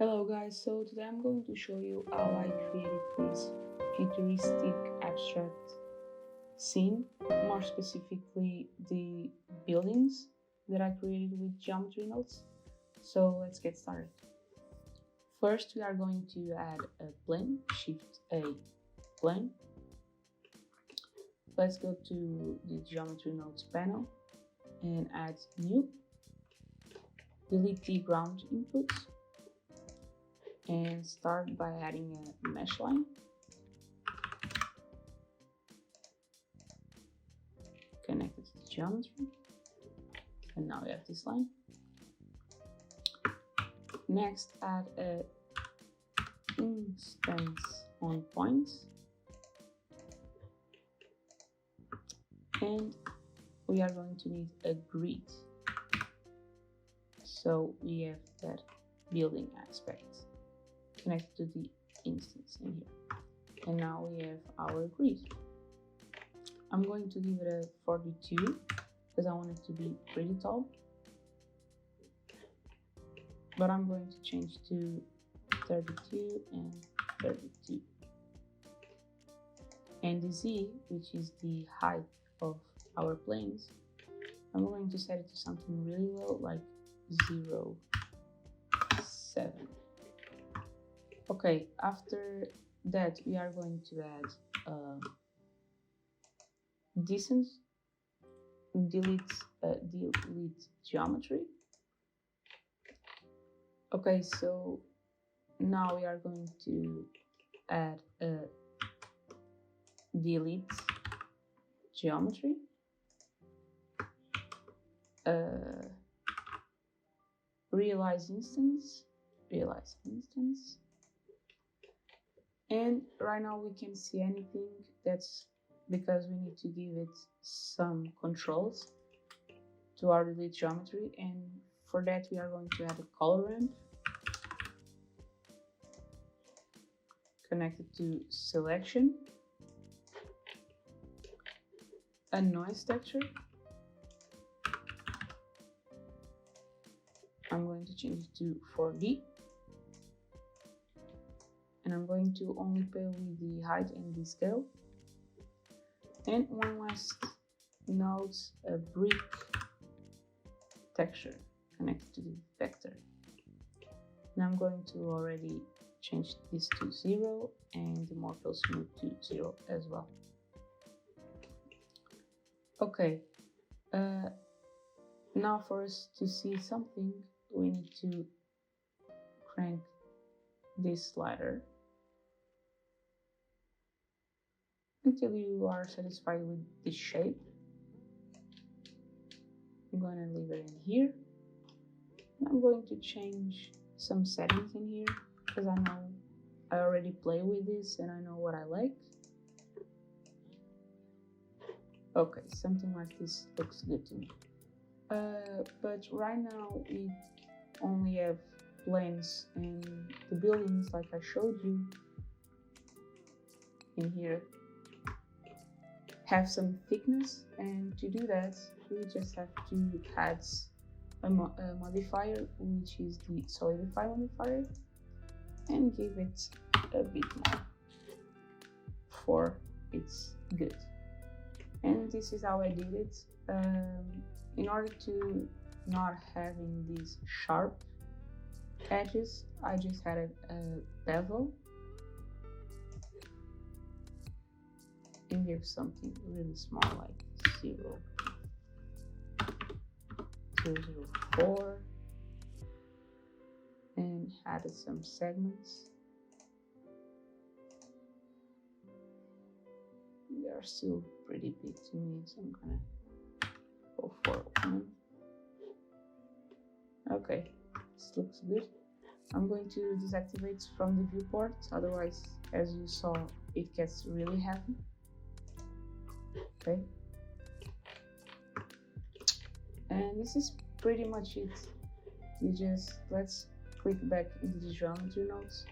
Hello guys, so today I'm going to show you how I created this futuristic abstract scene, more specifically the buildings that I created with geometry nodes. So let's get started. First we are going to add a plane, Shift A plane. Let's go to the geometry nodes panel and add new, delete the ground inputs, and start by adding a mesh line. Connect it to the geometry, and now we have this line. Next, add a instance on points, and we are going to need a grid. So we have that building aspect connected to the instance in here, and now we have our grid. I'm going to give it a 42 because I want it to be pretty tall, but I'm going to change to 32 and 32, and the Z, which is the height of our planes, I'm going to set it to something really low, like 0.7. Okay, after that we are going to add distance, delete geometry. Okay, so now we are going to add a delete geometry, realize instance, and right now we can't see anything. That's because we need to give it some controls to our delete geometry, and for that we are going to add a color ramp connected to selection, a noise texture. I'm going to change it to 4D, and I'm going to only play with the height and the scale. And one last note, a brick texture connected to the vector. Now I'm going to already change this to 0 and the Morphle Smooth to 0 as well. Okay, now for us to see something, we need to crank this slider until you are satisfied with this shape. I'm going to leave it in here. And I'm going to change some settings in here because I know I already play with this and I know what I like. Okay, something like this looks good to me. But right now we only have planes, and the buildings, like I showed you in here, have some thickness, and to do that we just have to add a modifier, which is the solidify modifier, and give it a bit more for it's good. And this is how I did it. In order to not having these sharp edges, I just had a bevel and give something really small, like 0.004, and added some segments. They are still pretty big to me, so I'm gonna go for 1. Okay, this looks good. I'm going to deactivate from the viewport, otherwise, as you saw, it gets really heavy. Okay, and this is pretty much it. Let's click back into the geometry nodes.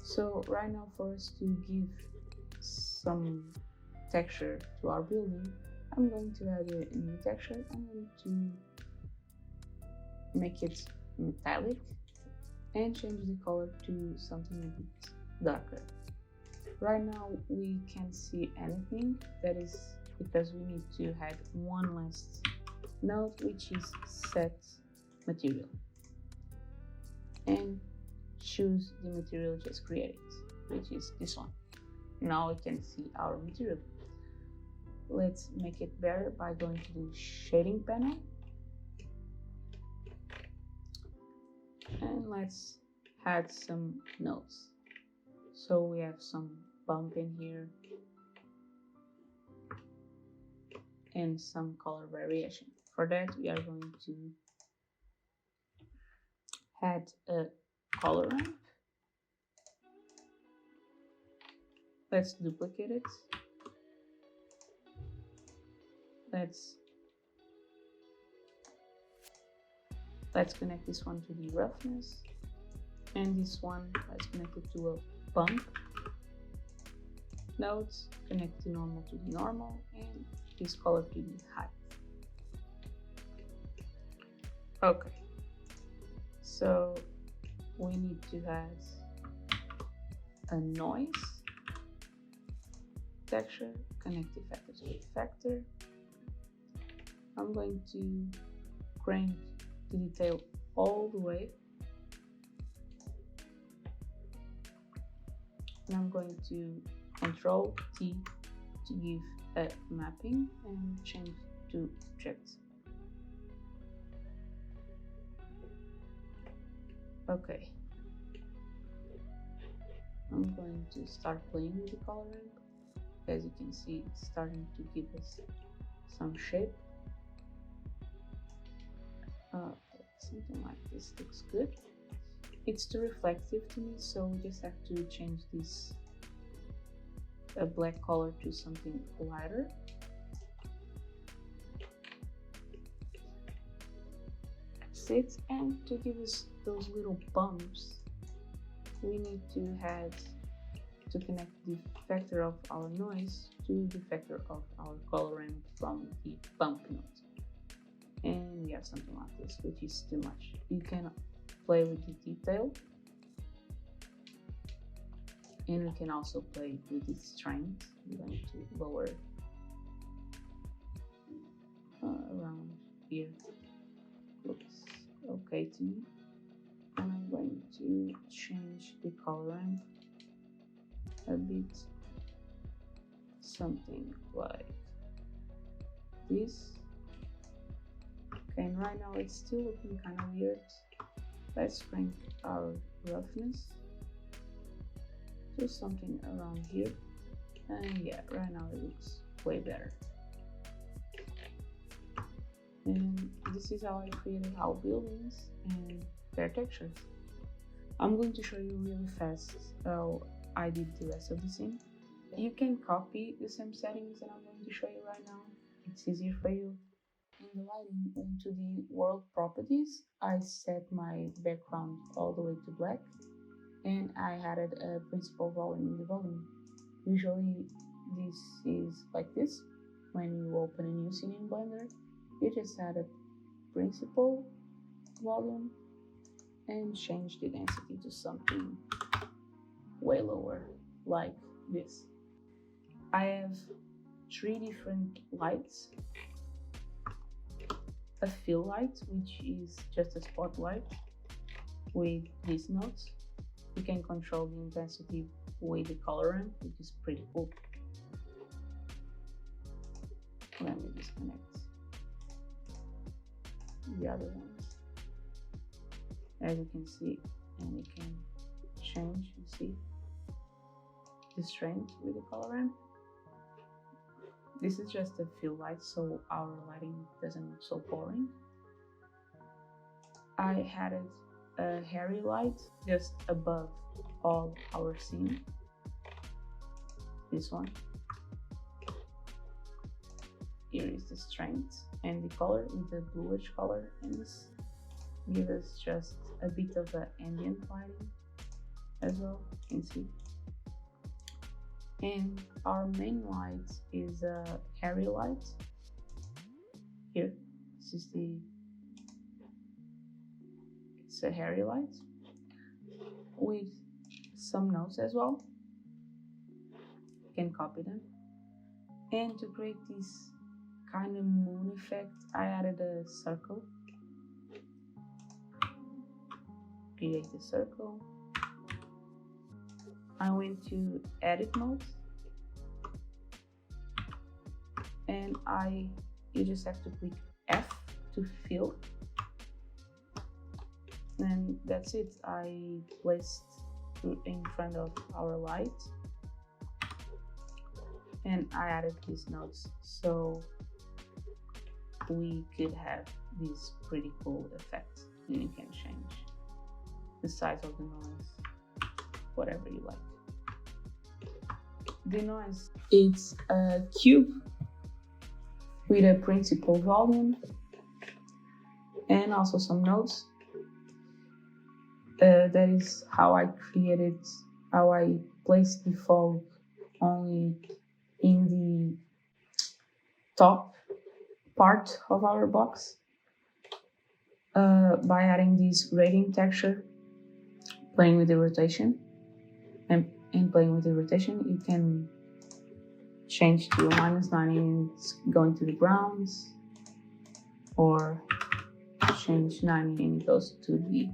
So right now, for us to give some texture to our building, I'm going to add a new texture. I'm going to make it metallic, and change the color to something a bit darker. Right now we can't see anything. That is because we need to add one last node, which is set material, and choose the material just created, which is this one. Now we can see our material. Let's make it better by going to the shading panel, and let's add some nodes. So we have some bump in here and some color variation. For that, we are going to add a color ramp. Let's duplicate it. Let's connect this one to the roughness, and this one let's connect it to a bump nodes, connect the normal to the normal, and this color to the height. Okay, so we need to add a noise texture, connect the effector to the effector. I'm going to crank the detail all the way, and I'm going to Control T to give a mapping and change to objects. Okay, I'm going to start playing with the coloring. As you can see, it's starting to give us some shape. Something like this looks good. It's too reflective to me, so we just have to change this black color to something lighter. That's it. And to give us those little bumps, we need to connect the factor of our noise to the factor of our color from the bump node. And we have something like this, which is too much. You can play with the detail, and we can also play with the strength. I'm going to lower around here. Looks okay to me. And I'm going to change the coloring a bit, something like this. Okay, and right now it's still looking kind of weird. Let's crank our roughness to something around here, and yeah, right now it looks way better. And this is how I created our buildings and their textures. I'm going to show you really fast how I did the rest of the scene. You can copy the same settings that I'm going to show you right now. It's easier for you. In the lighting, into the world properties, I set my background all the way to black, and I added a principal volume in the volume. Usually this is like this. When you open a new scene in Blender, you just add a principal volume and change the density to something way lower, like this. I have 3 different lights. A fill light, which is just a spotlight with these nodes. You can control the intensity with the color ramp, which is pretty cool. Let me disconnect the other ones. As you can see, and you can change, you see, the strength with the color ramp. This is just a fill light, so our lighting doesn't look so boring. I added a hairy light just above all our scene. This one. Here is the strength and the color with the bluish color, and this gives us just a bit of an ambient lighting as well, you can see. And our main light is a hairy light. Here, it's a hairy light. with some notes as well. You can copy them. And to create this kind of moon effect, I added a circle. Create a circle. I went to edit mode, and you just have to click F to fill, and that's it. I placed in front of our light, and I added these nodes so we could have this pretty cool effect. And you can change the size of the noise, whatever you like. The noise, it's a cube with a principal volume and also some nodes. That is how I placed the fog only in the top part of our box. By adding this grading texture, playing with the rotation, and playing with the rotation, you can change to -90 and going to the grounds, or change 90 and it goes to the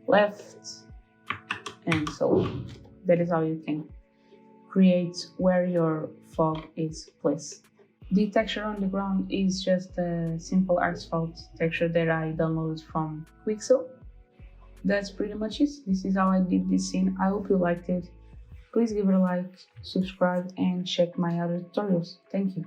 left, and so on. That is how you can create where your fog is placed. The texture on the ground is just a simple asphalt texture that I downloaded from Quixel. That's pretty much it. This is how I did this scene. I hope you liked it. Please give it a like, subscribe, and check my other tutorials. Thank you.